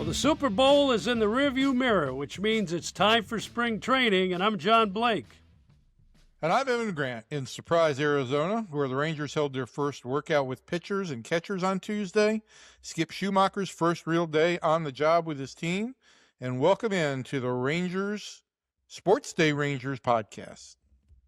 Well, the Super Bowl is in the rearview mirror, which means it's time for spring training, and I'm John Blake. And I'm Evan Grant in Surprise, Arizona, where the Rangers held their first workout with pitchers and catchers on Tuesday. Skip Schumacher's first real day on the job with his team. And welcome in to the Rangers SportsDay Rangers podcast.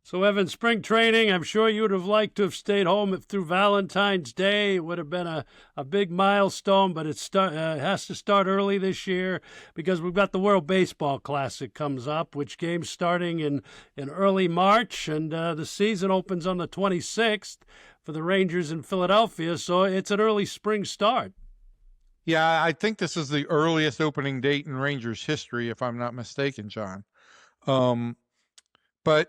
So, Evan, spring training, I'm sure you would have liked to have stayed home through Valentine's Day. It would have been a big milestone, but it has to start early this year because we've got the World Baseball Classic comes up, which game's starting in early March, and the season opens on the 26th for the Rangers in Philadelphia, so it's an early spring start. Yeah, I think this is the earliest opening date in Rangers history, if I'm not mistaken, John. But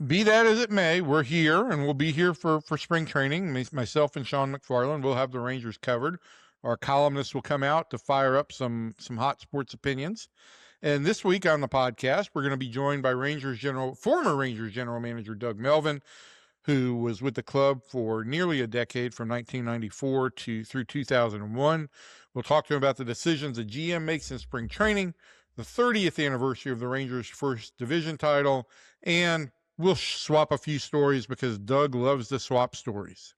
be that as it may, we're here, and we'll be here for spring training. Myself and Sean McFarland will have the Rangers covered. Our columnists will come out to fire up some hot sports opinions. And this week on the podcast, we're going to be joined by former Rangers General Manager Doug Melvin, who was with the club for nearly a decade, from 1994 through 2001. We'll talk to him about the decisions the GM makes in spring training, the 30th anniversary of the Rangers' first division title, and we'll swap a few stories because Doug loves to swap stories.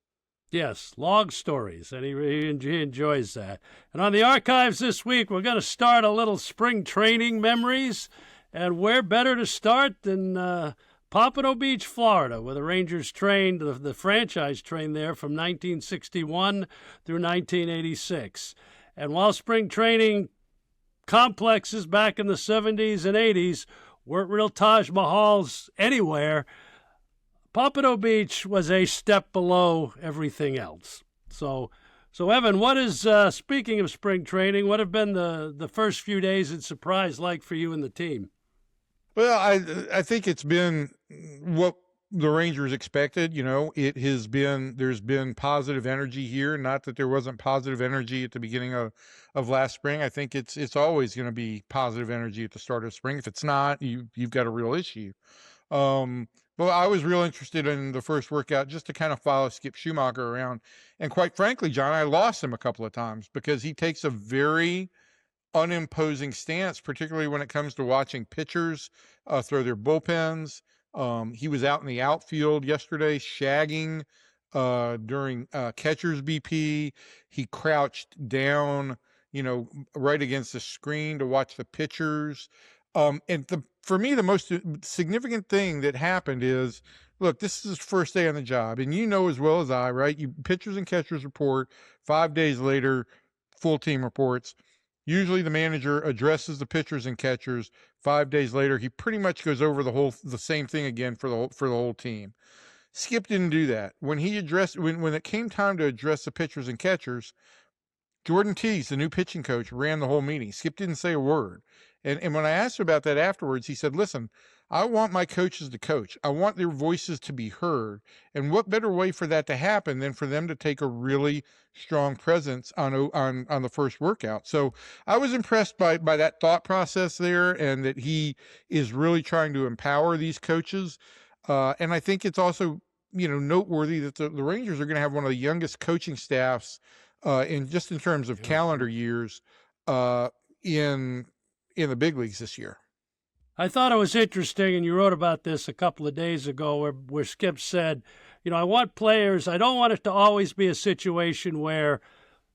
Yes, log stories, and he enjoys that. And on the archives this week, we're going to start a little spring training memories, and where better to start than Pompano Beach, Florida, where the Rangers trained, the franchise trained there from 1961 through 1986. And while spring training complexes back in the 70s and 80s weren't real Taj Mahals anywhere, Pompano Beach was a step below everything else. So Evan, what is, speaking of spring training, what have been the first few days in Surprise like for you and the team? Well, I think it's been what the Rangers expected. You know, there's been positive energy here. Not that there wasn't positive energy at the beginning of last spring. I think it's always going to be positive energy at the start of spring. If it's not, you've got a real issue. Well, I was real interested in the first workout just to kind of follow Skip Schumacher around. And quite frankly, John, I lost him a couple of times because he takes a very unimposing stance, particularly when it comes to watching pitchers throw their bullpens. He was out in the outfield yesterday shagging during catcher's BP. He crouched down, right against the screen to watch the pitchers. For me, the most significant thing that happened is, look, this is his first day on the job, and you know as well as I, right? Pitchers and catchers report 5 days later, full team reports. Usually the manager addresses the pitchers and catchers. 5 days later, he pretty much goes over the same thing again for the whole team. Skip didn't do that. When it came time to address the pitchers and catchers, Jordan Teese, the new pitching coach, ran the whole meeting. Skip didn't say a word. And when I asked him about that afterwards, he said, listen, I want my coaches to coach. I want their voices to be heard. And what better way for that to happen than for them to take a really strong presence on the first workout? So I was impressed by that thought process there, and that he is really trying to empower these coaches. And I think it's also, noteworthy that the Rangers are going to have one of the youngest coaching staffs in terms of calendar years in the big leagues this year. I thought it was interesting, and you wrote about this a couple of days ago, where Skip said, I want players, I don't want it to always be a situation where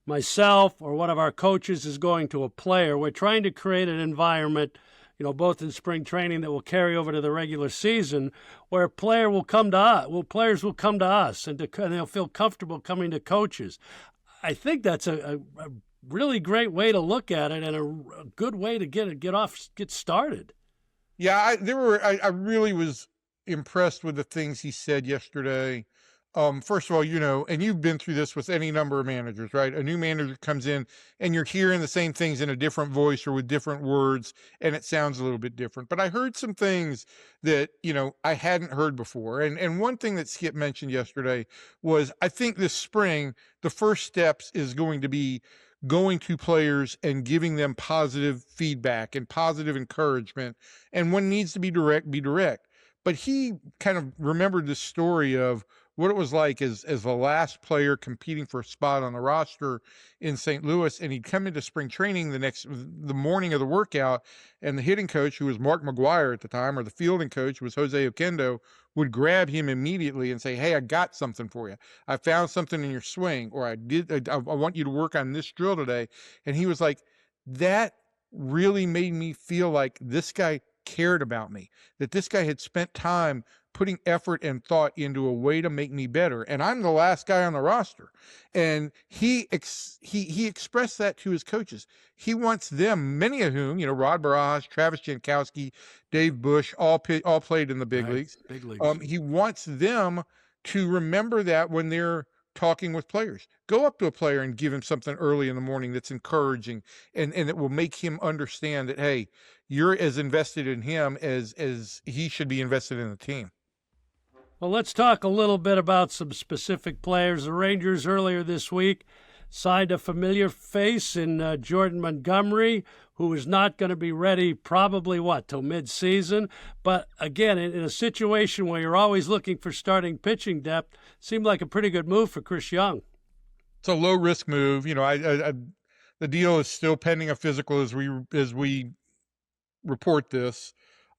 myself or one of our coaches is going to a player. We're trying to create an environment, both in spring training that will carry over to the regular season, where players will come to us, and they'll feel comfortable coming to coaches. I think that's a really great way to look at it, and a good way to get started. Yeah, I really was impressed with the things he said yesterday. First of all, and you've been through this with any number of managers, right? A new manager comes in and you're hearing the same things in a different voice or with different words, and it sounds a little bit different. But I heard some things that, I hadn't heard before. And one thing that Skip mentioned yesterday was, I think this spring, the first steps is going to be going to players and giving them positive feedback and positive encouragement. And when needs to be direct, be direct. But he kind of remembered the story of what it was like as the last player competing for a spot on the roster in St. Louis, and he'd come into spring training the morning of the workout, and the hitting coach, who was Mark McGuire at the time, or the fielding coach, who was Jose Oquendo, would grab him immediately and say, "Hey, I got something for you. I found something in your swing," or I want you to work on this drill today. And he was like, that really made me feel like this guy cared about me, that this guy had spent time putting effort and thought into a way to make me better. And I'm the last guy on the roster. And he expressed that to his coaches. He wants them, many of whom, Rod Barajas, Travis Jankowski, Dave Bush, all played in the big leagues. Big leagues. He wants them to remember that when they're talking with players. Go up to a player and give him something early in the morning that's encouraging, and it will make him understand that, hey, you're as invested in him as he should be invested in the team. Well, let's talk a little bit about some specific players. The Rangers earlier this week signed a familiar face in Jordan Montgomery, who is not going to be ready probably, till mid-season. But again, in a situation where you're always looking for starting pitching depth, seemed like a pretty good move for Chris Young. It's a low-risk move. The deal is still pending a physical as we report this.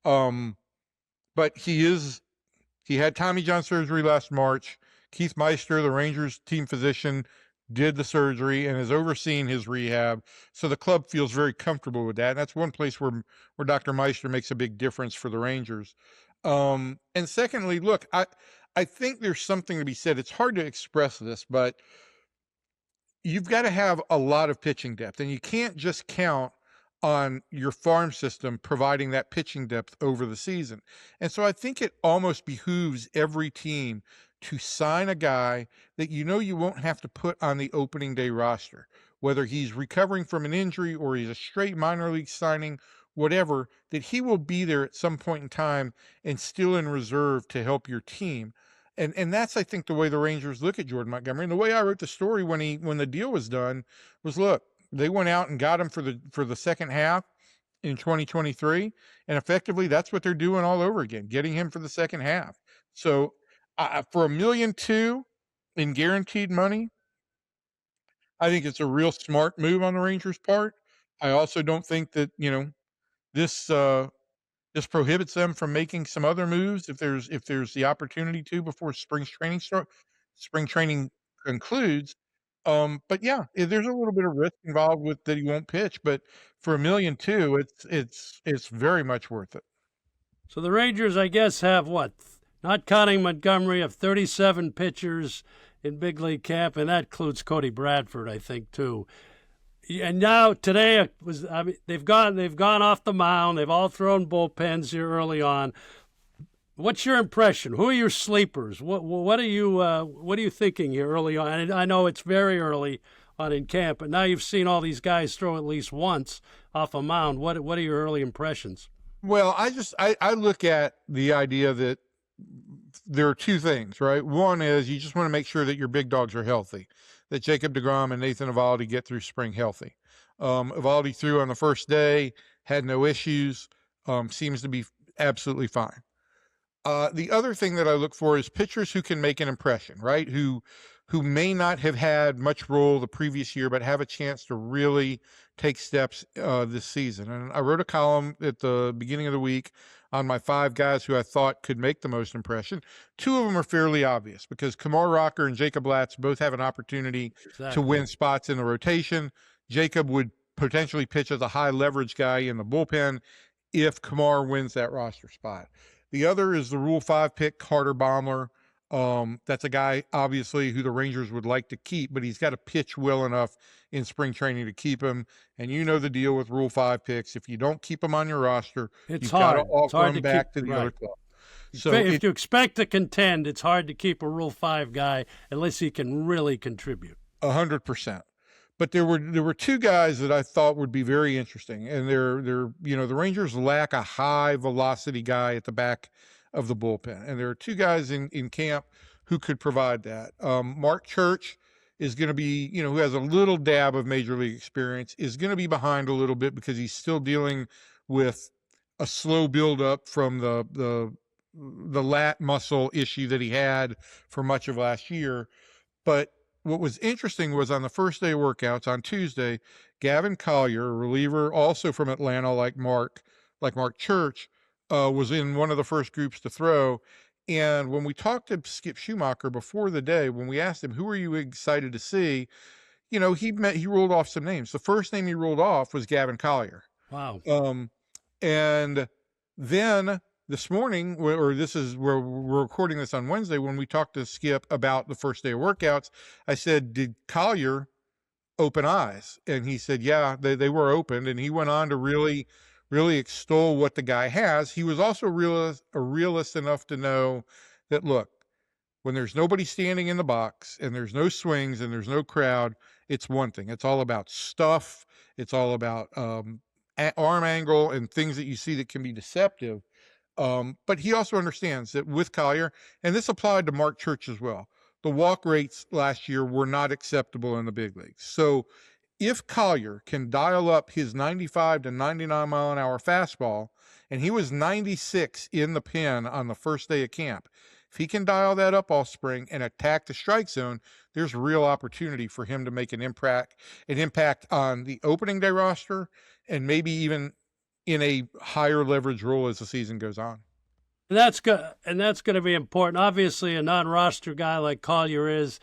But he had Tommy John surgery last March. Keith Meister, the Rangers team physician, did the surgery and is overseeing his rehab. So the club feels very comfortable with that. And that's one place where Dr. Meister makes a big difference for the Rangers. And secondly, look, I think there's something to be said. It's hard to express this, but you've got to have a lot of pitching depth, and you can't just count on your farm system providing that pitching depth over the season. And so I think it almost behooves every team to sign a guy that you won't have to put on the opening day roster, whether he's recovering from an injury or he's a straight minor league signing, whatever, that he will be there at some point in time and still in reserve to help your team. And that's, I think, the way the Rangers look at Jordan Montgomery. And the way I wrote the story when the deal was done was, look, they went out and got him for the second half in 2023, and effectively that's what they're doing all over again, getting him for the second half. So for $1.2 million in guaranteed money, I think it's a real smart move on the Rangers' part. I also don't think that this prohibits them from making some other moves if there's the opportunity to before spring training concludes. But yeah, there's a little bit of risk involved with that he won't pitch, but for $1.2 million, it's very much worth it. So the Rangers, I guess, have not counting Montgomery, have 37 pitchers in big league camp, and that includes Cody Bradford, I think, too. And now today they've gone off the mound. They've all thrown bullpens here early on. What's your impression? Who are your sleepers? What are you thinking here early on? And I know it's very early on in camp, but now you've seen all these guys throw at least once off a mound. What are your early impressions? Well, I look at the idea that there are two things, right? One is you just want to make sure that your big dogs are healthy, that Jacob deGrom and Nathan Eovaldi get through spring healthy. Eovaldi threw on the first day, had no issues, seems to be absolutely fine. The other thing that I look for is pitchers who can make an impression, right? Who may not have had much role the previous year, but have a chance to really take steps this season. And I wrote a column at the beginning of the week on my 5 guys who I thought could make the most impression. 2 of them are fairly obvious because Kumar Rocker and Jacob Latz both have an opportunity to win spots in the rotation. Jacob would potentially pitch as a high leverage guy in the bullpen if Kumar wins that roster spot. The other is the Rule 5 pick, Carter Baumler. That's a guy, obviously, who the Rangers would like to keep, but he's got to pitch well enough in spring training to keep him. And you know the deal with Rule 5 picks. If you don't keep them on your roster, you've got to offer them back to the other club. So if you expect to contend, it's hard to keep a Rule 5 guy unless he can really contribute. 100%. But there were 2 guys that I thought would be very interesting, and the Rangers lack a high velocity guy at the back of the bullpen, and there are 2 guys in camp who could provide that. Mark Church is going to be, who has a little dab of major league experience, is going to be behind a little bit because he's still dealing with a slow buildup from the the lat muscle issue that he had for much of last year. But what was interesting was on the first day of workouts on Tuesday, Gavin Collier, a reliever also from Atlanta, like Mark Church, was in one of the first groups to throw. And when we talked to Skip Schumacher before the day, when we asked him, who are you excited to see? He ruled off some names. The first name he ruled off was Gavin Collier. Wow. And then this morning, or this is where we're recording this on Wednesday, when we talked to Skip about the first day of workouts, I said, did Collier open eyes? And he said, yeah, they were opened. And he went on to really, really extol what the guy has. He was also a realist enough to know that, look, when there's nobody standing in the box and there's no swings and there's no crowd, it's one thing. It's all about stuff. It's all about arm angle and things that you see that can be deceptive. But he also understands that with Collier, and this applied to Mark Church as well, the walk rates last year were not acceptable in the big leagues. So if Collier can dial up his 95 to 99 mile an hour fastball, and he was 96 in the pen on the first day of camp, if he can dial that up all spring and attack the strike zone, there's real opportunity for him to make an impact on the opening day roster and maybe even in a higher leverage role as the season goes on. And that's going to be important. Obviously, a non-roster guy like Collier is,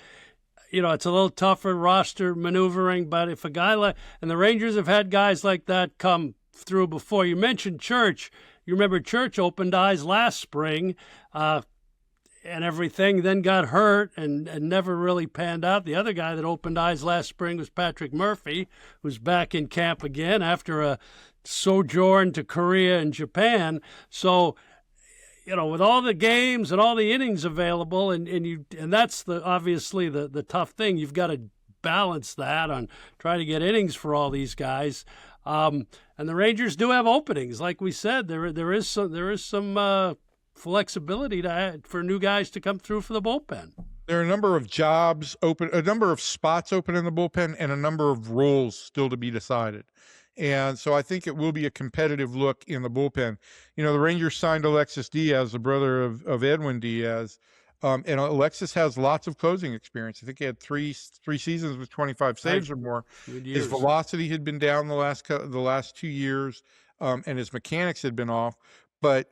it's a little tougher roster maneuvering, but if a guy and the Rangers have had guys like that come through before. You mentioned Church. You remember Church opened eyes last spring, and everything, then got hurt and never really panned out. The other guy that opened eyes last spring was Patrick Murphy, who's back in camp again after a sojourn to Korea and Japan. So, with all the games and all the innings available, and that's obviously the tough thing. You've got to balance that on trying to get innings for all these guys. And the Rangers do have openings, like we said. There is some flexibility for new guys to come through for the bullpen. There are a number of jobs open, a number of spots open in the bullpen, and a number of roles still to be decided. And so I think it will be a competitive look in the bullpen. The Rangers signed Alexis Diaz, the brother of Edwin Diaz, and Alexis has lots of closing experience. I think he had three seasons with 25 saves or more. His velocity had been down the last 2 years, and his mechanics had been off. But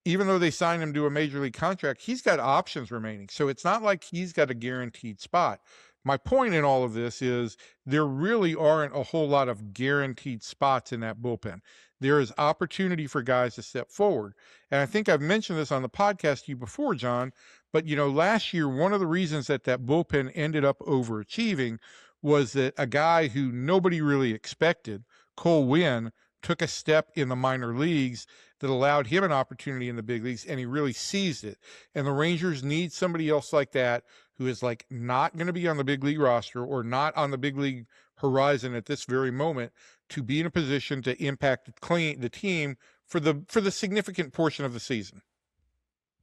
even though they signed him to a major league contract, he's got options remaining. So it's not like he's got a guaranteed spot. My point in all of this is there really aren't a whole lot of guaranteed spots in that bullpen. There is opportunity for guys to step forward. And I think I've mentioned this on the podcast to you before, John, but last year, one of the reasons that bullpen ended up overachieving was that a guy who nobody really expected, Cole Winn, took a step in the minor leagues that allowed him an opportunity in the big leagues, and he really seized it. And the Rangers need somebody else like that who is not going to be on the big league roster or not on the big league horizon at this very moment to be in a position to impact the team for the significant portion of the season.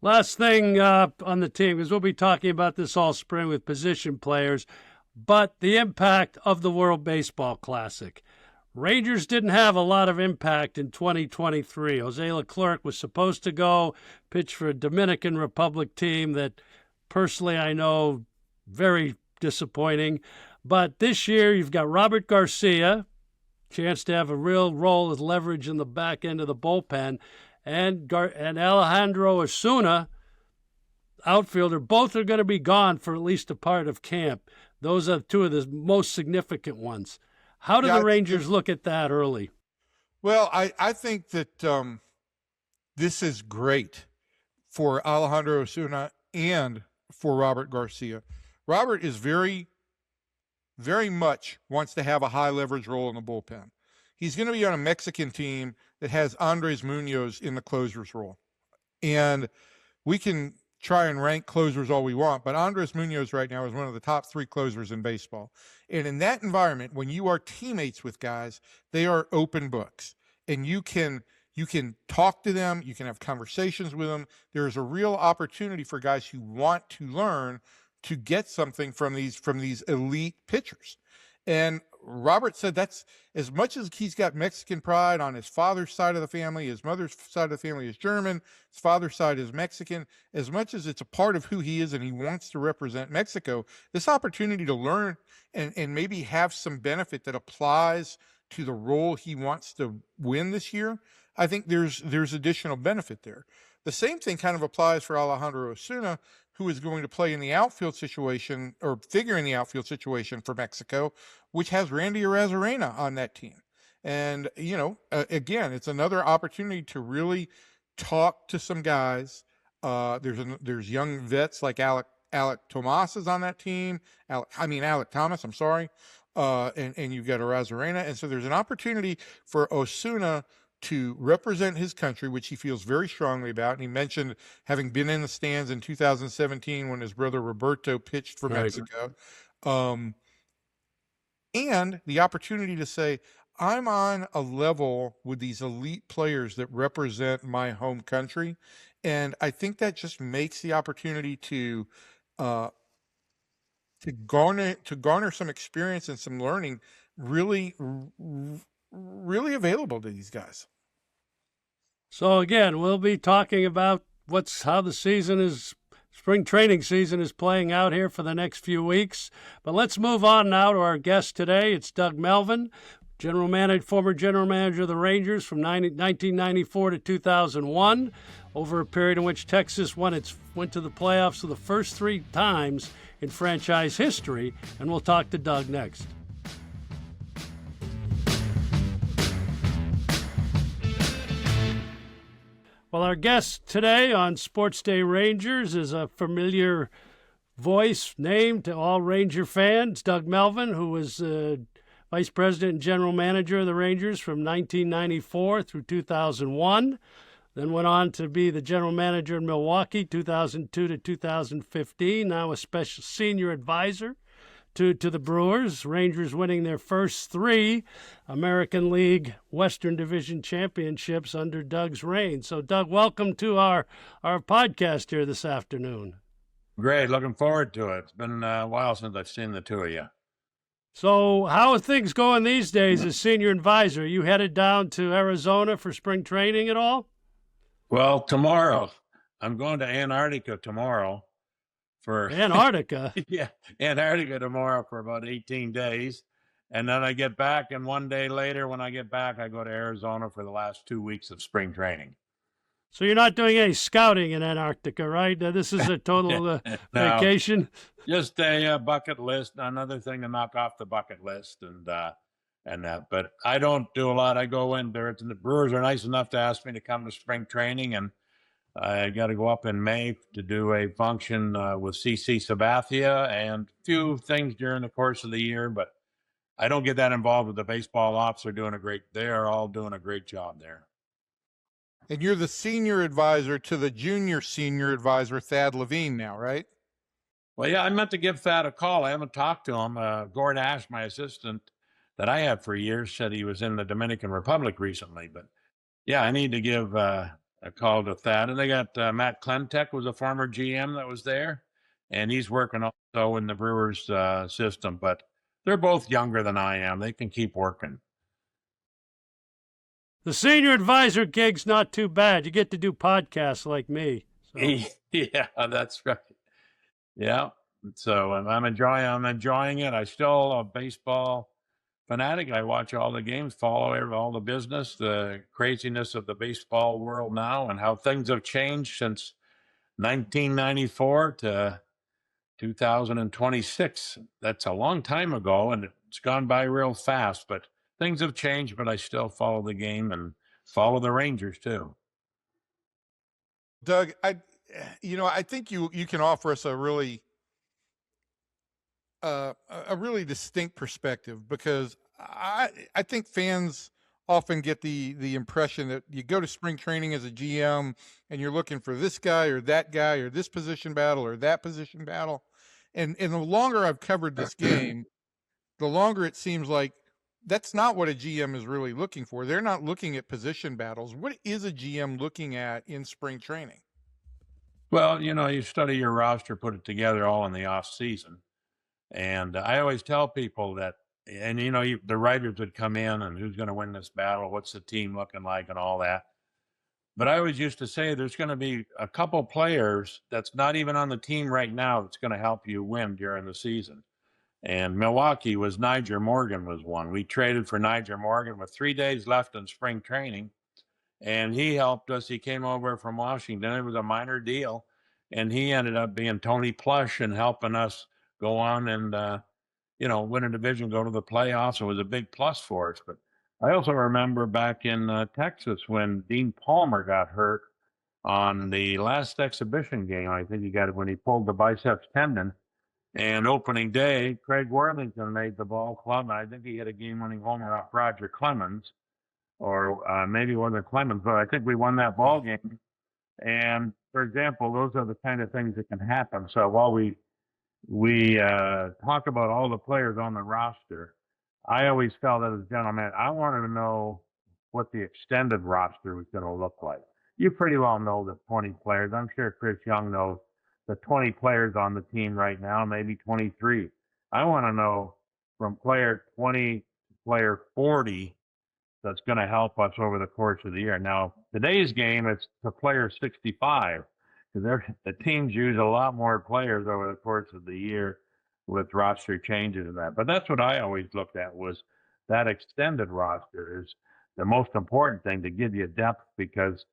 Last thing on the team, because we'll be talking about this all spring with position players, but the impact of the World Baseball Classic. Rangers didn't have a lot of impact in 2023. Jose Leclerc was supposed to go pitch for a Dominican Republic team that personally I know very disappointing. But this year you've got Robert Garcia, chance to have a real role with leverage in the back end of the bullpen, and Alejandro Osuna, outfielder. Both are going to be gone for at least a part of camp. Those are two of the most significant ones. How do the Rangers look at that early? Well, I think that this is great for Alejandro Osuna and for Robert Garcia. Robert is very, very much wants to have a high leverage role in the bullpen. He's going to be on a Mexican team that has Andres Munoz in the closer's role. And we can try and rank closers all we want, but Andres Munoz right now is one of the top 3 closers in baseball. And in that environment, when you are teammates with guys, they are open books. And you can talk to them, you can have conversations with them. There is a real opportunity for guys who want to learn to get something from these elite pitchers. And Robert said that's as much as he's got Mexican pride on his father's side of the family, his mother's side of the family is German, his father's side is Mexican, as much as it's a part of who he is and he wants to represent Mexico, this opportunity to learn and maybe have some benefit that applies to the role he wants to win this year, I think there's additional benefit there. The same thing kind of applies for Alejandro Osuna, who is going to play in the outfield situation or figure in the outfield situation for Mexico, which has Randy Arozarena on that team. And, again, it's another opportunity to really talk to some guys. There's young vets like Alec Tomas is on that team. Alec Thomas, I'm sorry. And you've got Arozarena. And so there's an opportunity for Osuna to represent his country, which he feels very strongly about. And he mentioned having been in the stands in 2017 when his brother Roberto pitched for Mexico. And the opportunity to say, I'm on a level with these elite players that represent my home country. And I think that just makes the opportunity to garner some experience and some learning really available to these guys. So again, we'll be talking about how the spring training season is playing out here for the next few weeks. But let's move on now to our guest today. It's Doug Melvin, former general manager of the Rangers from 1994 to 2001, over a period in which Texas went to the playoffs for the first 3 times in franchise history. And we'll talk to Doug next. Well, our guest today on SportsDay Rangers is a familiar name to all Ranger fans, Doug Melvin, who was vice president and general manager of the Rangers from 1994 through 2001, then went on to be the general manager in Milwaukee 2002 to 2015, now a special senior advisor to the Brewers, Rangers winning their first 3 American League Western Division championships under Doug's reign. So, Doug, welcome to our podcast here this afternoon. Great. Looking forward to it. It's been a while since I've seen the two of you. So how are things going these days as senior advisor? Are you headed down to Arizona for spring training at all? Well, tomorrow. I'm going to Antarctica tomorrow. Antarctica? Yeah, Antarctica tomorrow for about 18 days. And then I get back, and one day later when I get back, I go to Arizona for the last 2 weeks of spring training. So you're not doing any scouting in Antarctica, right? This is a total vacation? Just a bucket list, another thing to knock off the bucket list and that. But I don't do a lot. I go in there. The Brewers are nice enough to ask me to come to spring training, and I got to go up in May to do a function with CC Sabathia and a few things during the course of the year, but I don't get that involved with the baseball ops. They are all doing a great job there. And you're the senior advisor to the junior senior advisor, Thad Levine, now, right? Well, yeah, I meant to give Thad a call. I haven't talked to him. Gord Ash, my assistant that I had for years, said he was in the Dominican Republic recently. But yeah, I need to give a call to Thad. And they got Matt Klentek, was a former GM that was there, and he's working also in the Brewers system. But they're both younger than I am. They can keep working. The senior advisor gig's not too bad. You get to do podcasts like me. So. Yeah, that's right. Yeah. So I'm enjoying it. I still a baseball fanatic. I watch all the games, follow all the business, the craziness of the baseball world now, and how things have changed since 1994 to 2026. That's a long time ago, and it's gone by real fast, but things have changed, but I still follow the game and follow the Rangers too. Doug, I think you can offer us a really distinct perspective, because I think fans often get the impression that you go to spring training as a GM and you're looking for this guy or that guy or this position battle or that position battle. And the longer I've covered this game, the longer it seems like that's not what a GM is really looking for. They're not looking at position battles. What is a GM looking at in spring training? Well, you study your roster, put it together all in the off season. And I always tell people that and the writers would come in and who's going to win this battle, what's the team looking like, and all that. But I always used to say there's going to be a couple players that's not even on the team right now that's going to help you win during the season. And Milwaukee was Niger Morgan was one. We traded for Niger Morgan with 3 days left in spring training, and he helped us. He came over from Washington. It was a minor deal, and he ended up being Tony Plush and helping us go on and win a division, go to the playoffs. It was a big plus for us. But I also remember back in Texas when Dean Palmer got hurt on the last exhibition game. I think he got it when he pulled the biceps tendon. And opening day, Craig Worthington made the ball club. I think he had a game-winning homer off Roger Clemens, or maybe it wasn't Clemens, but I think we won that ball game. And for example, those are the kind of things that can happen. So while we talk about all the players on the roster, I always felt as a general manager, I wanted to know what the extended roster was going to look like. You pretty well know the 20 players. I'm sure Chris Young knows the 20 players on the team right now, maybe 23. I want to know from player 20 to player 40 that's going to help us over the course of the year. Now, today's game, it's to player 65, because the teams use a lot more players over the course of the year with roster changes and that. But that's what I always looked at, was that extended roster is the most important thing to give you depth, because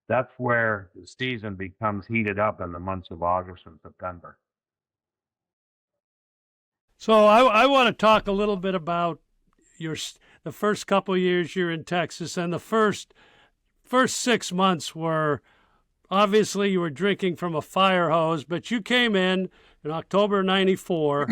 that's where the season becomes heated up in the months of August and September. So I want to talk a little bit about the first couple of years you're in Texas, and the first 6 months were obviously you were drinking from a fire hose, but you came in October '94,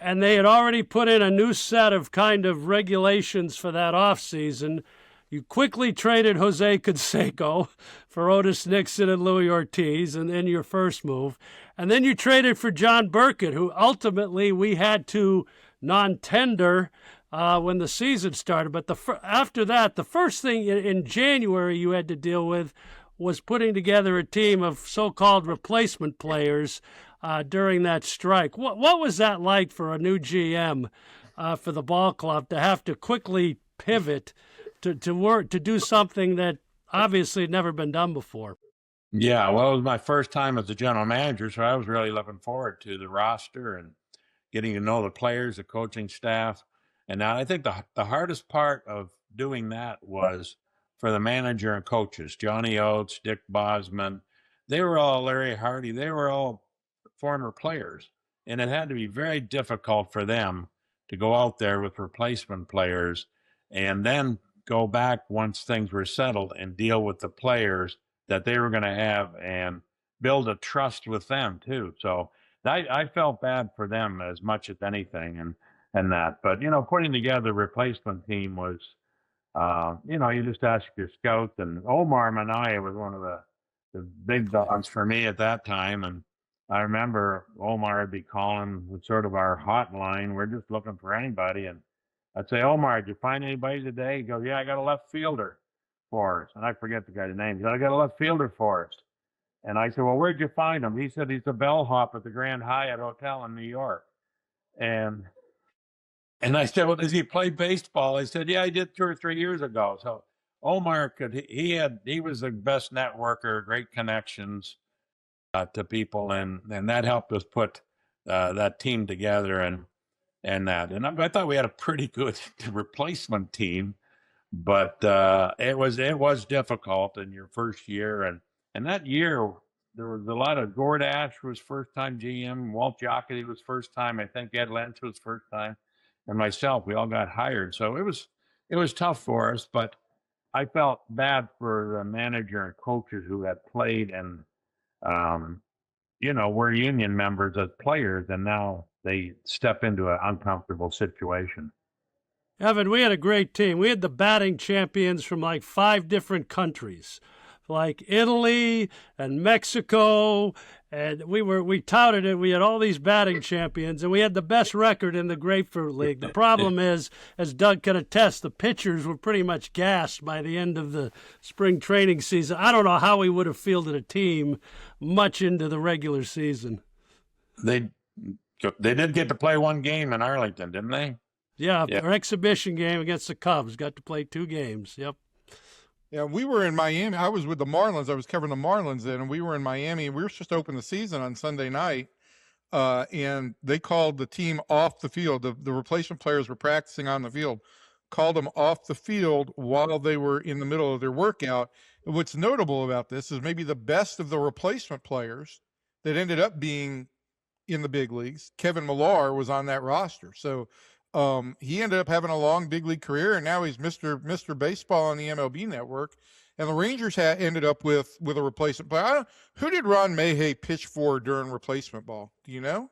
and they had already put in a new set of kind of regulations for that offseason. You quickly traded Jose Canseco for Otis Nixon and Louis Ortiz, and then your first move. And then you traded for John Burkett, who ultimately we had to non-tender when the season started. But after that, the first thing in January you had to deal with was putting together a team of so-called replacement players during that strike. What was that like for a new GM for the ball club to have to quickly pivot to work, to do something that obviously had never been done before? Yeah, well, it was my first time as a general manager, so I was really looking forward to the roster and getting to know the players, the coaching staff. And now I think the hardest part of doing that was for the manager and coaches, Johnny Oates, Dick Bosman. They were all Larry Hardy. They were all former players. And it had to be very difficult for them to go out there with replacement players and then go back once things were settled and deal with the players that they were going to have and build a trust with them too. So I felt bad for them as much as anything and that. But, putting together a replacement team was, you just ask your scouts. And Omar Minaya was one of the big dogs for me at that time. And I remember Omar would be calling with sort of our hotline. We're just looking for anybody. And I'd say, Omar, did you find anybody today? He goes, yeah, I got a left fielder for us. And I forget the guy's name. He said, I got a left fielder for us. And I said, well, where'd you find him? He said, he's a bellhop at the Grand Hyatt Hotel in New York. And I said, well, does he play baseball? He said, yeah, I did 2 or 3 years ago. So Omar he was the best networker, great connections to people. And that helped us put that team together and that. And I thought we had a pretty good replacement team, but it was difficult in your first year. And that year, there was a lot of Gord Ash was first-time GM, Walt Jocketty was first time, I think Ed Lentz was first time, and myself. We all got hired, so it was tough for us. But I felt bad for the manager and coaches who had played and were union members as players, and now they step into an uncomfortable situation. Evan, we had a great team. We had the batting champions from like 5 different countries, like Italy and Mexico, and we touted it. We had all these batting champions, and we had the best record in the Grapefruit League. The problem is, as Doug can attest, the pitchers were pretty much gassed by the end of the spring training season. I don't know how we would have fielded a team much into the regular season. They did get to play one game in Arlington, didn't they? Yeah, Yeah. our exhibition game against the Cubs. Got to play 2 games. Yep. Yeah, we were in Miami. I was with the Marlins. I was covering the Marlins then, and we were in Miami. We were supposed to open the season on Sunday night, and they called the team off the field. The replacement players were practicing on the field, called them off the field while they were in the middle of their workout. And what's notable about this is maybe the best of the replacement players that ended up being in the big leagues, Kevin Millar, was on that roster. So he ended up having a long big league career, and now he's Mr. Baseball on the MLB Network. And the Rangers ended up with a replacement player. Who did Ron Mayhay pitch for during replacement ball? Do you know?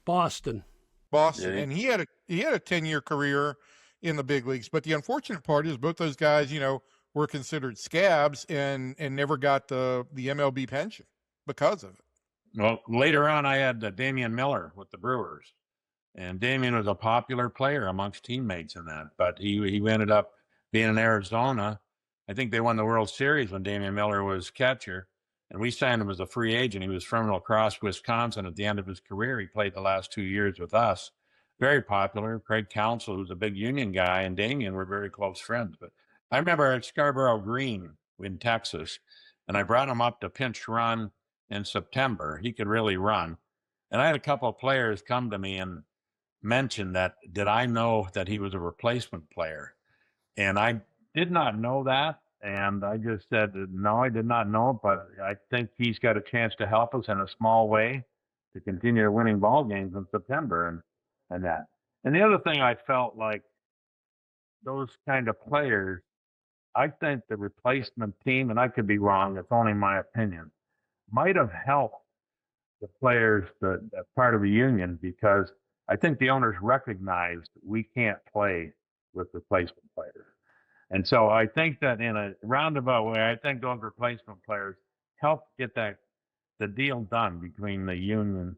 Boston. Boston, Yeah. and he had a 10-year career in the big leagues. But the unfortunate part is both those guys, were considered scabs and never got the MLB pension because of it. Well, later on, I had Damian Miller with the Brewers, and Damian was a popular player amongst teammates in that. But he ended up being in Arizona. I think they won the World Series when Damian Miller was catcher, and we signed him as a free agent. He was from La Crosse, Wisconsin. At the end of his career, he played the last 2 years with us. Very popular. Craig Counsell, who's a big Union guy, and Damian were very close friends. But I remember at Scarborough Green in Texas, and I brought him up to pinch run in September. He could really run. And I had a couple of players come to me and mention that, did I know that he was a replacement player? And I did not know that. And I just said, no, I did not know, but I think he's got a chance to help us in a small way to continue winning ball games in September and that. And the other thing I felt like those kind of players, I think the replacement team, and I could be wrong, it's only my opinion, might have helped the players that part of the union, because I think the owners recognized we can't play with replacement players. And so I think that in a roundabout way, I think those replacement players helped get the deal done between the union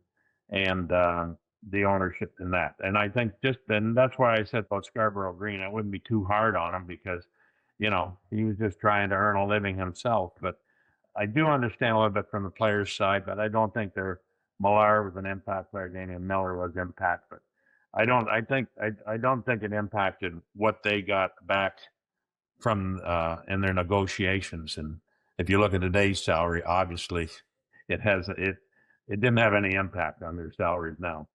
and the ownership in that. And I think and that's why I said about Scarborough Green, I wouldn't be too hard on him, because, he was just trying to earn a living himself. But I do understand a little bit from the players' side, but I don't think Millar was an impact player. Damian Miller was impact, but I don't think it impacted what they got back from in their negotiations. And if you look at today's salary, obviously it didn't have any impact on their salaries now.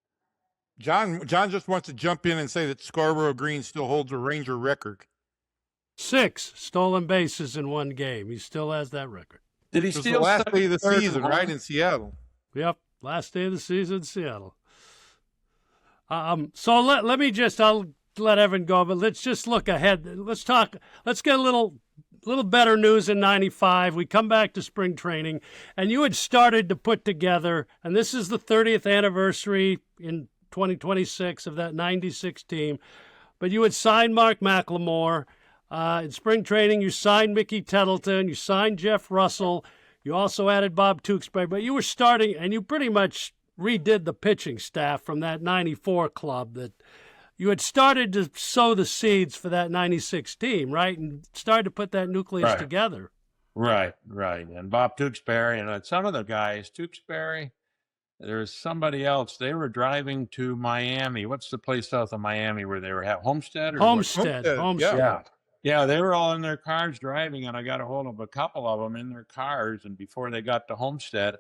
John just wants to jump in and say that Scarborough Green still holds a Ranger record. 6 stolen bases in 1 game. He still has that record. Did he It was steal the last day of the 73rd season, home? right, in Seattle? Yep, last day of the season in Seattle. So let me just, I'll let Evan go, but let's just look ahead. Let's get a little better news in 95. We come back to spring training, and you had started to put together, and this is the 30th anniversary in 2026 of that 96 team, but you had signed Mark McLemore. In spring training, you signed Mickey Tettleton, you signed Jeff Russell, you also added Bob Tewksbury, but you were starting, and you pretty much redid the pitching staff from that 94 club that you had started to sow the seeds for that 96 team, right? And started to put that nucleus together. Right. And Bob Tewksbury and some of the guys, Tewksbury, there's somebody else. They were driving to Miami. What's the place south of Miami where they were at? Homestead? Homestead. Yeah, they were all in their cars driving, and I got a hold of a couple of them in their cars. And before they got to Homestead,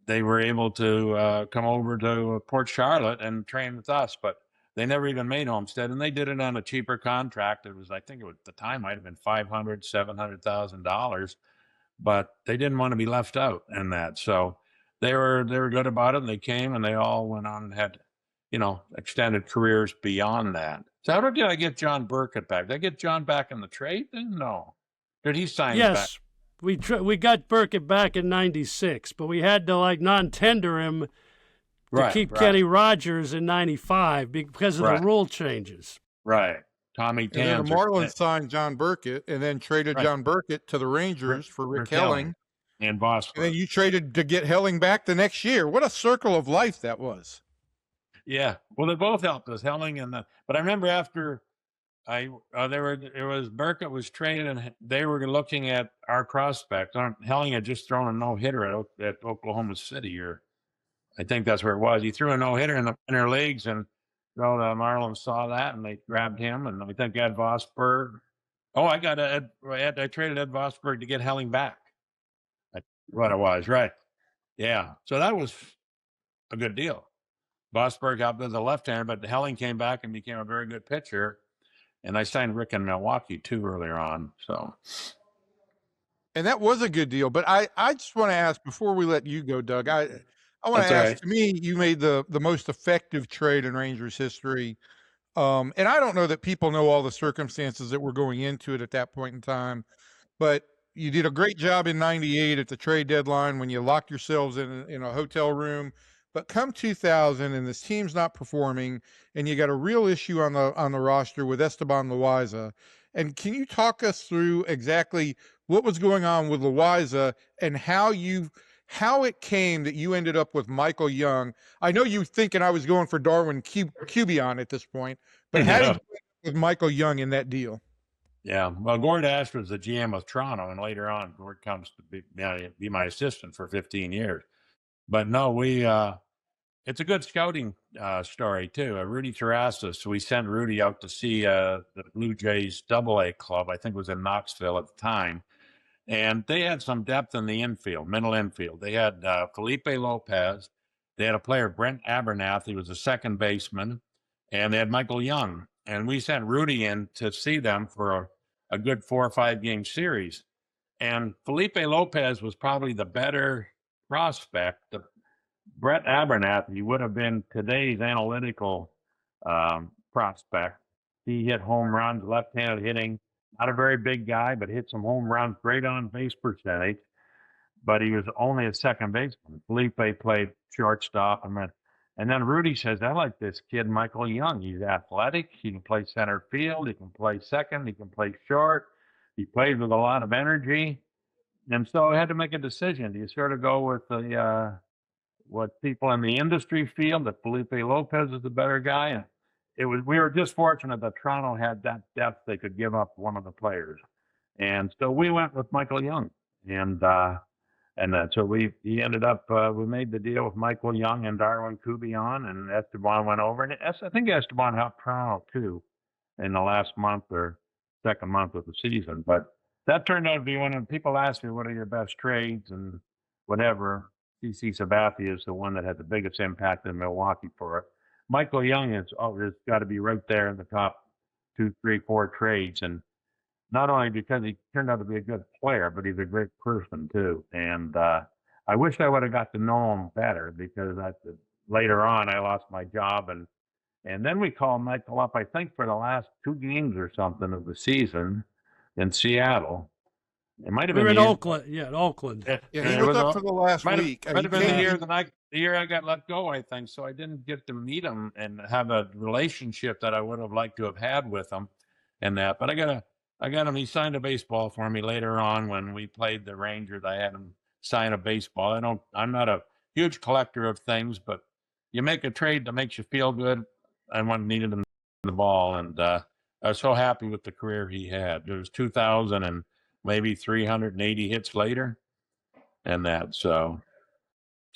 they were able to come over to Port Charlotte and train with us. But they never even made Homestead, and they did it on a cheaper contract. It was, I think, at the time might have been $500,000, $700,000, but they didn't want to be left out in that. So they were good about it, and they came, and they all went on and had, extended careers beyond that. So how did I get John Burkett back? Did I get John back in the trade then? No. Did he sign back? Yes, we got Burkett back in 96, but we had to non-tender him to keep Kenny Rogers in 95 because of the rule changes. Right. Tommy Tanzer. And then the Marlins signed John Burkett and then traded John Burkett to the Rangers for Rick Helling. And Boston. And then you traded to get Helling back the next year. What a circle of life that was. Yeah. Well, they both helped us, Helling but I remember after Burkett was traded and they were looking at our prospects. Helling had just thrown a no-hitter at Oklahoma City, or I think that's where it was. He threw a no-hitter in the minor leagues, and So the Marlins saw that and they grabbed him, and I think Ed Vosberg. Oh, I traded Ed Vosberg to get Helling back. That's what it was, right? Yeah. So that was a good deal. Vosberg helped as a left-hander, but Helling came back and became a very good pitcher. And I signed Rick in Milwaukee too earlier on. So, And that was a good deal. But I just want to ask before we let you go, Doug. I want to that's all ask. right. To me, you made the most effective trade in Rangers history. And I don't know that people know all the circumstances that were going into it at that point in time. But you did a great job in '98 at the trade deadline when you locked yourselves in a hotel room. But come 2000, and this team's not performing, and you got a real issue on the roster with Esteban Loaiza. And can you talk us through exactly what was going on with Loaiza and how it came that you ended up with Michael Young? I know you thinking I was going for Darwin Cubion at this point, but how did you end up with Michael Young in that deal? Yeah. Well, Gord Ash was the GM of Toronto, and later on, Gord comes to be my assistant for 15 years. But no, it's a good scouting story too. Rudy Terrasas, we sent Rudy out to see the Blue Jays AA club. I think it was in Knoxville at the time. And they had some depth in the infield, middle infield. They had Felipe Lopez. They had a player, Brent Abernathy, was a second baseman. And they had Michael Young. And we sent Rudy in to see them for a good 4 or 5 game series. And Felipe Lopez was probably the better prospect. Brett Abernathy would have been today's analytical prospect. He hit home runs, left-handed hitting, not a very big guy, but hit some home runs, great on base percentage. But he was only a second baseman. Felipe played shortstop. And then Rudy says, I like this kid, Michael Young. He's athletic. He can play center field. He can play second. He can play short. He plays with a lot of energy. And so I had to make a decision. Do you sort of go with what people in the industry feel that Felipe Lopez is the better guy? And we were just fortunate that Toronto had that depth. They could give up one of the players. And so we went with Michael Young. So he ended up, we made the deal with Michael Young and Darwin Cubion, and Esteban went over. And I think Esteban helped Toronto too in the last month or second month of the season. But that turned out to be one of people ask me, what are your best trades and whatever. CC Sabathia is the one that had the biggest impact in Milwaukee for it. Michael Young has got to be right there in the top 2, 3, 4 trades. And not only because he turned out to be a good player, but he's a great person too. And I wish I would have got to know him better, because later on I lost my job, and then we called Michael up, I think, for the last 2 games or something of the season in Seattle. It might have We been were in Oakland. Yeah, in Oakland. Yeah, he was up for the last might week. Might have been the year I got let go, I think. So I didn't get to meet him and have a relationship that I would have liked to have had with him, and that. But I got him. He signed a baseball for me later on when we played the Rangers. I had him sign a baseball. I'm not a huge collector of things, but you make a trade that makes you feel good. I needed him the ball, and I was so happy with the career he had. It was 2,000 and maybe 380 hits later, and that. So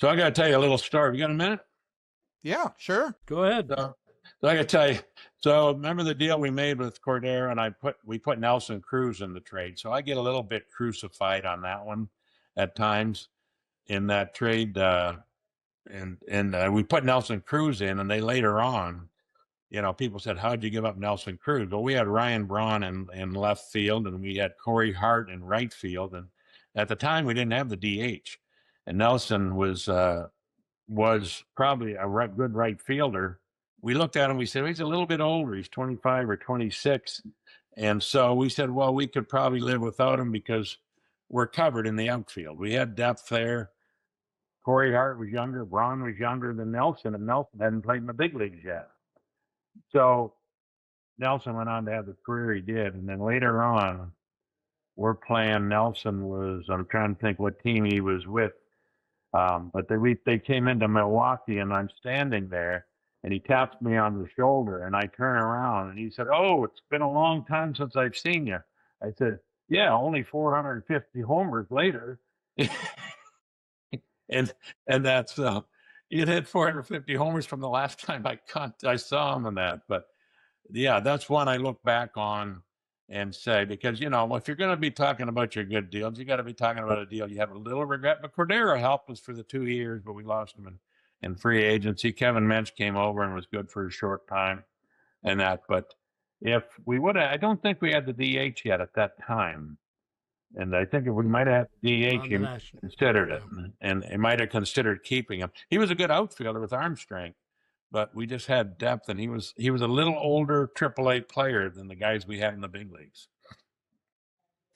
I got to tell you a little story. You got a minute? Yeah, sure. Go ahead. So I got to tell you. So remember the deal we made with Cordero, and we put Nelson Cruz in the trade. So I get a little bit crucified on that one at times in that trade. And we put Nelson Cruz in, and they later on, people said, how'd you give up Nelson Cruz? Well, we had Ryan Braun in left field, and we had Corey Hart in right field. And at the time, we didn't have the DH. And Nelson was probably a good right fielder. We looked at him, we said, well, he's a little bit older. He's 25 or 26. And so we said, well, we could probably live without him because we're covered in the outfield. We had depth there. Corey Hart was younger. Braun was younger than Nelson, and Nelson hadn't played in the big leagues yet. So Nelson went on to have the career he did. And then later on, we're playing. Nelson was, I'm trying to think what team he was with. But they came into Milwaukee, and I'm standing there, and he taps me on the shoulder, and I turn around, and he said, "Oh, it's been a long time since I've seen you." I said, "Yeah, only 450 homers later." and that's he had hit 450 homers from the last time I saw him in that. But yeah, that's one I look back on and say, because, you know, if you're going to be talking about your good deals, you got to be talking about a deal you have a little regret. But Cordero helped us for the 2 years, but we lost him in free agency. Kevin Mensch came over and was good for a short time and that. But if we would have, I don't think we had the DH yet at that time. And I think if we might have DH, On he the national. considered it, and he might have considered keeping him. He was a good outfielder with arm strength, but we just had depth, and he was a little older AAA player than the guys we had in the big leagues.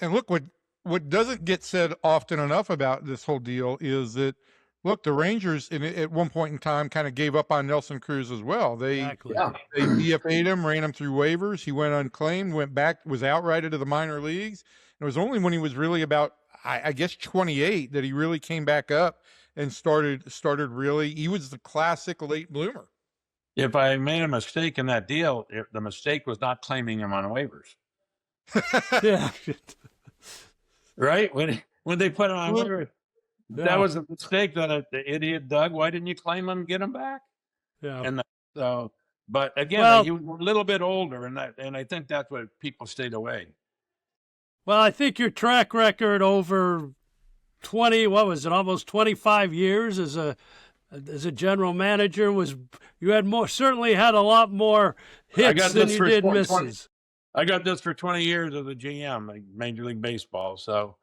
And look, what doesn't get said often enough about this whole deal is that, look, the Rangers at one point in time kind of gave up on Nelson Cruz as well. They DFA'd him, ran him through waivers. He went unclaimed, went back, was outrighted to the minor leagues. It was only when he was really about, I guess, 28 that he really came back up and started really. He was the classic late bloomer. If I made a mistake in that deal, the mistake was not claiming him on waivers. Yeah. Right? When they put him on waivers, that was a mistake that the idiot Doug. Why didn't you claim him and get him back? Yeah. And so, but again, he was a little bit older, and I think that's what people stayed away. Well, I think your track record over 20, what was it, almost 25 years as a general manager certainly had a lot more hits than you did misses. I got this for 20 years as a GM, like Major League Baseball. So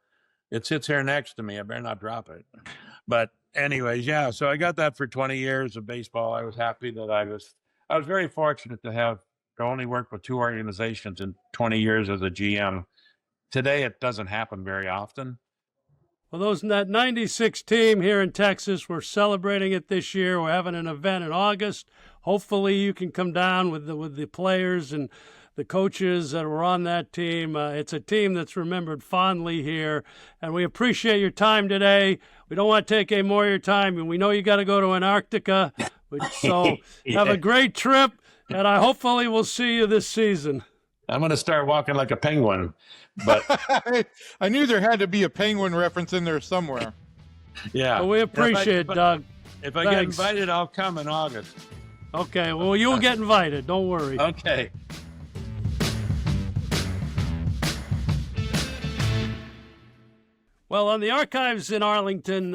it sits here next to me. I better not drop it. But anyways, yeah. So I got that for 20 years of baseball. I was happy that I was very fortunate to only work with 2 organizations in 20 years as a GM. Today, it doesn't happen very often. Well, that 96 team here in Texas, we're celebrating it this year. We're having an event in August. Hopefully you can come down with the players and the coaches that were on that team. It's a team that's remembered fondly here, and we appreciate your time today. We don't want to take any more of your time, and we know you got to go to Antarctica. So have a great trip, and I hopefully will see you this season. I'm going to start walking like a penguin, but I knew there had to be a penguin reference in there somewhere. Yeah. Well, we appreciate it, Doug. If I get invited, I'll come in August. Okay. Well, you'll get invited. Don't worry. Okay. Well, on the archives in Arlington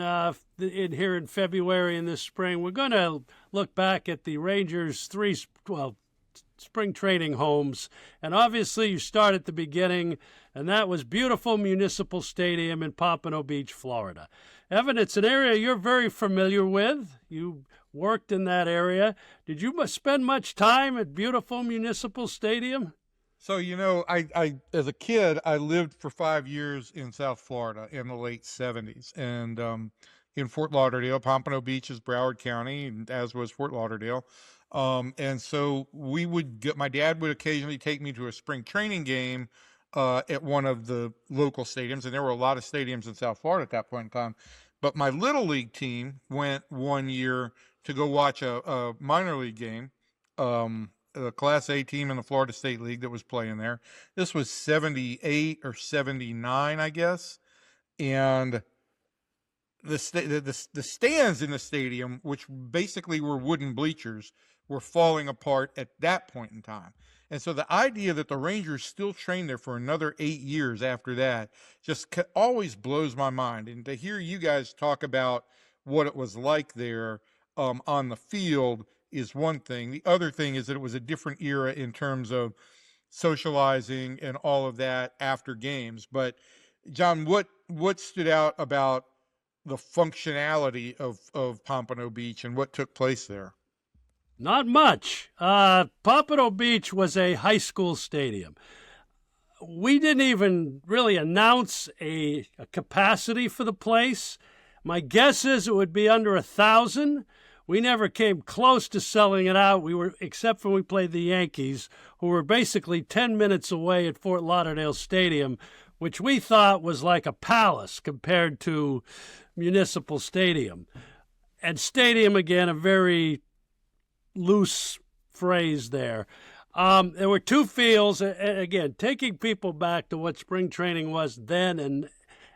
here in February and this spring, we're going to look back at the Rangers' spring training homes. And obviously you start at the beginning, and that was beautiful Municipal Stadium in Pompano Beach, Florida. Evan, it's an area you're very familiar with. You worked in that area. Did you spend much time at beautiful Municipal Stadium? So, you know, I as a kid, I lived for 5 years in South Florida in the late 70s. And in Fort Lauderdale, Pompano Beach is Broward County, and as was Fort Lauderdale. And so my dad would occasionally take me to a spring training game at one of the local stadiums. And there were a lot of stadiums in South Florida at that point in time. But my little league team went one year to go watch a minor league game, a Class A team in the Florida State League that was playing there. This was 78 or 79, I guess. And the stands in the stadium, which basically were wooden bleachers, were falling apart at that point in time. And so the idea that the Rangers still trained there for another 8 years after that just always blows my mind. And to hear you guys talk about what it was like there on the field is one thing. The other thing is that it was a different era in terms of socializing and all of that after games. But John, what stood out about the functionality of Pompano Beach and what took place there? Not much. Pompano Beach was a high school stadium. We didn't even really announce a capacity for the place. My guess is it would be under 1,000. We never came close to selling it out. Except when we played the Yankees, who were basically 10 minutes away at Fort Lauderdale Stadium, which we thought was like a palace compared to Municipal Stadium. And stadium, again, a very loose phrase there. There were 2 fields. Again, taking people back to what spring training was then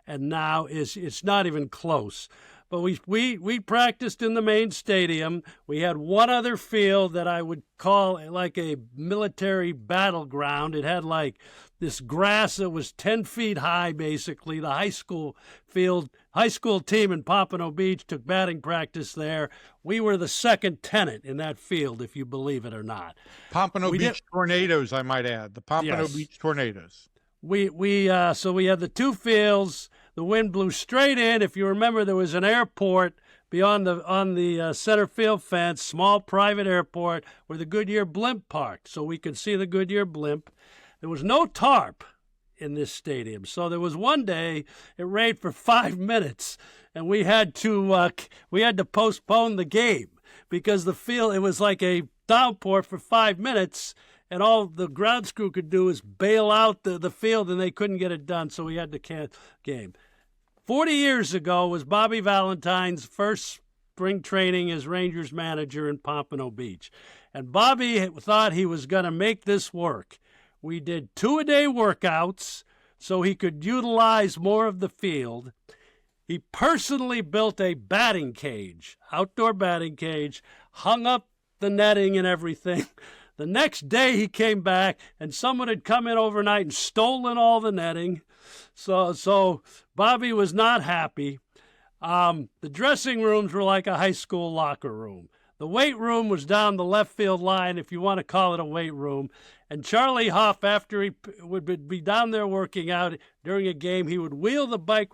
and now it's not even close. But we practiced in the main stadium. We had one other field that I would call like a military battleground. It had like this grass that was 10 feet high, basically. The high school team in Pompano Beach took batting practice there. We were the second tenant in that field, if you believe it or not. Pompano Beach Tornadoes, I might add. The Pompano Beach Tornadoes. So we had the two fields. The wind blew straight in. If you remember, there was an airport on the center field fence, small private airport where the Goodyear blimp parked, so we could see the Goodyear blimp. There was no tarp in this stadium, so there was one day it rained for 5 minutes, and we had to postpone the game because the field, it was like a downpour for 5 minutes. And all the grounds crew could do is bail out the field, and they couldn't get it done, so we had to cancel the game. 40 years ago was Bobby Valentine's first spring training as Rangers manager in Pompano Beach. And Bobby thought he was going to make this work. We did 2-a-day workouts so he could utilize more of the field. He personally built a batting cage, outdoor batting cage, hung up the netting and everything. The next day he came back, and someone had come in overnight and stolen all the netting. So Bobby was not happy. The dressing rooms were like a high school locker room. The weight room was down the left field line, if you want to call it a weight room. And Charlie Huff, after he would be down there working out during a game, he would wheel the bike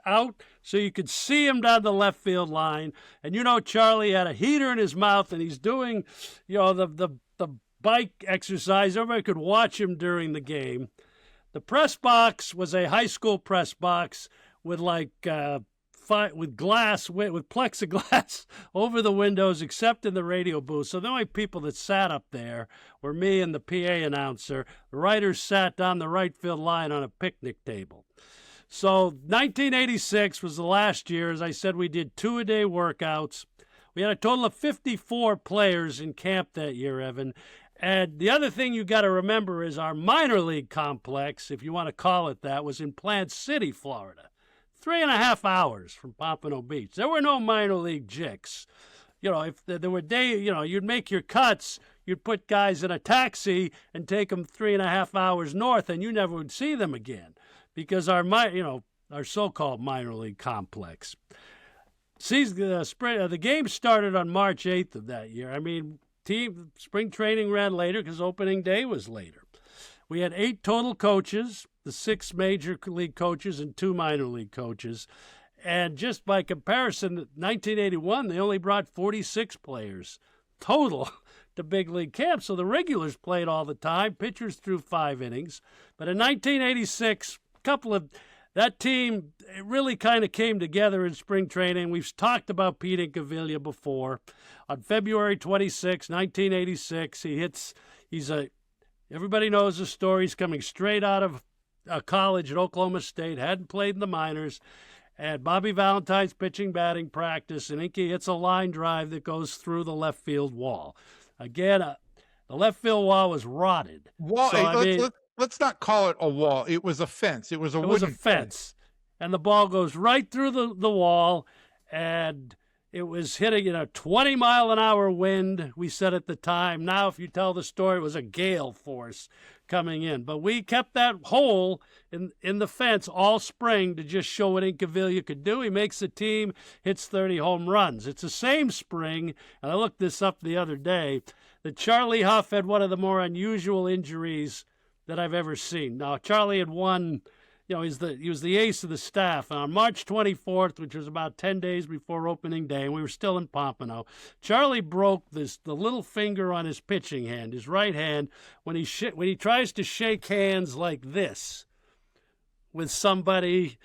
out so you could see him down the left field line. And Charlie had a heater in his mouth, and he's doing the bike exercise. Everybody could watch him during the game. The press box was a high school press box with with plexiglass over the windows, except in the radio booth. So the only people that sat up there were me and the PA announcer. The writers sat down the right field line on a picnic table. So 1986 was the last year. As I said, we did 2-a-day workouts. We had a total of 54 players in camp that year, Evan. And the other thing you got to remember is our minor league complex, if you want to call it that, was in Plant City, Florida. 3.5 hours from Pompano Beach. There were no minor league jicks. If there were you'd make your cuts, you'd put guys in a taxi and take them 3.5 hours north, and you never would see them again. Because our so-called minor league complex. The game started on March 8th of that year. I mean, spring training ran later because opening day was later. We had 8 total coaches, the 6 major league coaches and 2 minor league coaches. And just by comparison, 1981, they only brought 46 players total to big league camp. So the regulars played all the time. Pitchers threw 5 innings. But in 1986, that team really kind of came together in spring training. We've talked about Pete Incaviglia before. On February 26, 1986, everybody knows the story. He's coming straight out of college at Oklahoma State, hadn't played in the minors, and Bobby Valentine's pitching batting practice, and Inky hits a line drive that goes through the left field wall. Again, the left field wall was rotted. Let's not call it a wall. It was a fence. It was a wooden fence. And the ball goes right through the wall, and it was hitting in a 20-mile-an-hour wind, we said at the time. Now, if you tell the story, it was a gale force coming in. But we kept that hole in the fence all spring to just show what Incaviglia could do. He makes the team, hits 30 home runs. It's the same spring, and I looked this up the other day, that Charlie Huff had one of the more unusual injuries that I've ever seen. Now, Charlie had won, he was the ace of the staff. And on March 24th, which was about 10 days before opening day, and we were still in Pompano, Charlie broke the little finger on his pitching hand, his right hand, when he tries to shake hands like this with somebody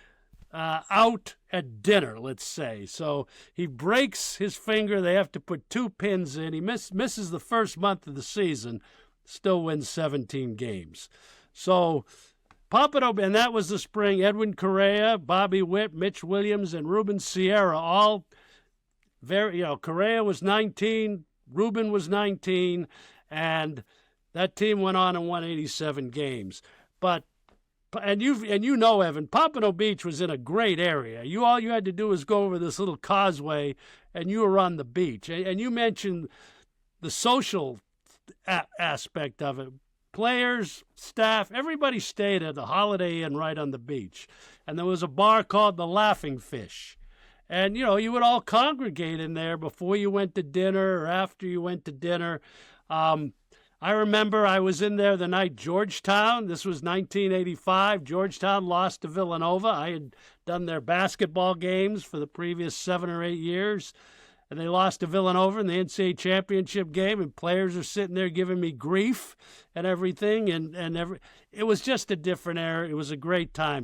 out at dinner, let's say. So he breaks his finger. They have to put 2 pins in. He misses the first month of the season. Still wins 17 games. So Pompano, and that was the spring. Edwin Correa, Bobby Witt, Mitch Williams, and Ruben Sierra, all very, Correa was 19, Ruben was 19, and that team went on and won 87 games. But and you know, Evan, Pompano Beach was in a great area. All you had to do was go over this little causeway, and you were on the beach. And you mentioned the social aspect of it. Players, staff, everybody stayed at the Holiday Inn right on the beach. And there was a bar called the Laughing Fish. And, you would all congregate in there before you went to dinner or after you went to dinner. I remember I was in there the night Georgetown, this was 1985, Georgetown lost to Villanova. I had done their basketball games for the previous 7 or 8 years. And they lost to Villanova in the NCAA championship game, and players are sitting there giving me grief and everything. It was just a different era. It was a great time.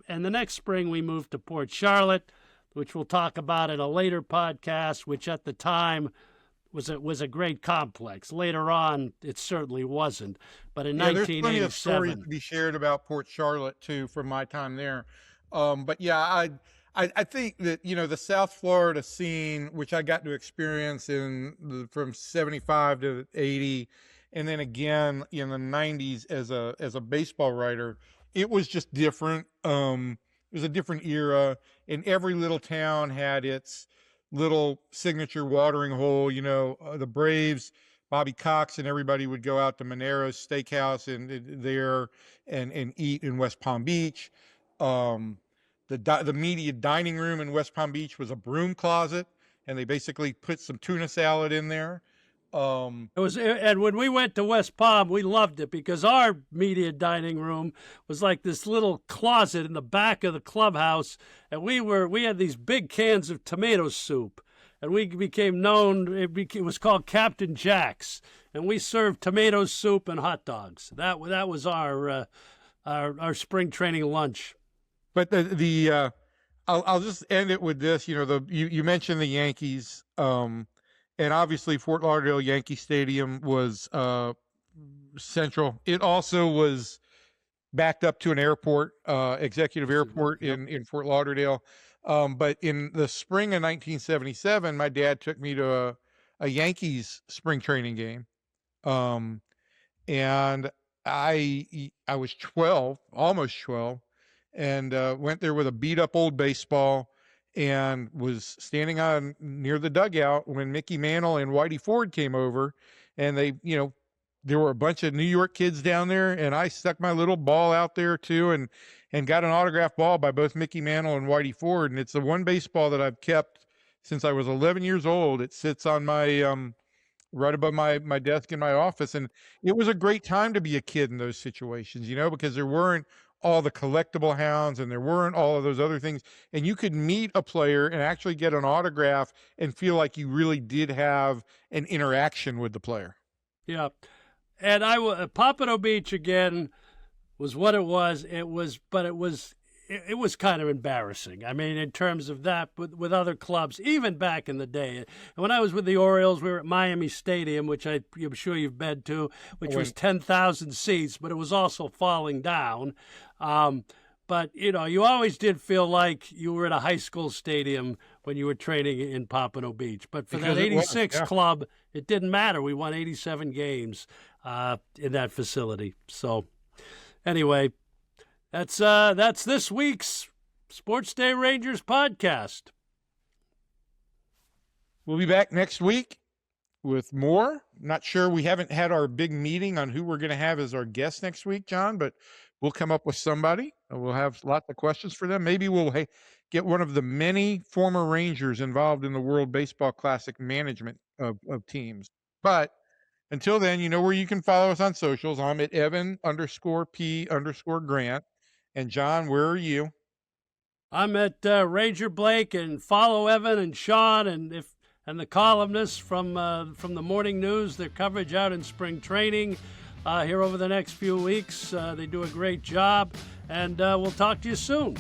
And the next spring we moved to Port Charlotte, which we'll talk about in a later podcast, which at the time was a great complex. Later on, it certainly wasn't. But in 1987, there's plenty of stories to be shared about Port Charlotte too from my time there. But yeah, I think that, the South Florida scene, which I got to experience from 75 to 80, and then again in the 90s as a baseball writer, it was just different. It was a different era, and every little town had its little signature watering hole. The Braves, Bobby Cox and everybody would go out to Monero's Steakhouse and eat in West Palm Beach. The media dining room in West Palm Beach was a broom closet, and they basically put some tuna salad in there. And when we went to West Palm, we loved it because our media dining room was like this little closet in the back of the clubhouse, and we had these big cans of tomato soup, and we became known. It was called Captain Jack's, and we served tomato soup and hot dogs. That was our spring training lunch. But I'll just end it with this. You mentioned the Yankees, and obviously Fort Lauderdale Yankee Stadium was central. It also was backed up to an airport, executive airport in Fort Lauderdale. But in the spring of 1977, my dad took me to a Yankees spring training game, and I was 12, almost 12. And went there with a beat-up old baseball and was standing near the dugout when Mickey Mantle and Whitey Ford came over. And there were a bunch of New York kids down there, and I stuck my little ball out there too and got an autographed ball by both Mickey Mantle and Whitey Ford. And it's the one baseball that I've kept since I was 11 years old. It sits on my right above my desk in my office. And it was a great time to be a kid in those situations, because there weren't all the collectible hounds and there weren't all of those other things, and you could meet a player and actually get an autograph and feel like you really did have an interaction with the player. Yeah. And Pompano Beach again was what it was. It was kind of embarrassing. I mean, in terms of that, with other clubs, even back in the day. And when I was with the Orioles, we were at Miami Stadium, which I'm sure you've been to, which was 10,000 seats, but it was also falling down. But, you always did feel like you were at a high school stadium when you were training in Pompano Beach. But for that 86 club, it didn't matter. We won 87 games in that facility. So, anyway, that's this week's SportsDay Rangers podcast. We'll be back next week with more. Not sure. We haven't had our big meeting on who we're going to have as our guest next week, John, but we'll come up with somebody. We'll have lots of questions for them. Maybe we'll get one of the many former Rangers involved in the World Baseball Classic management of teams. But until then, you know where you can follow us on socials. I'm at Evan_P_Grant. And John, where are you? I'm at Ranger Blake, and follow Evan and Sean and the columnists from the morning news. Their coverage out in spring training here over the next few weeks. They do a great job, and we'll talk to you soon.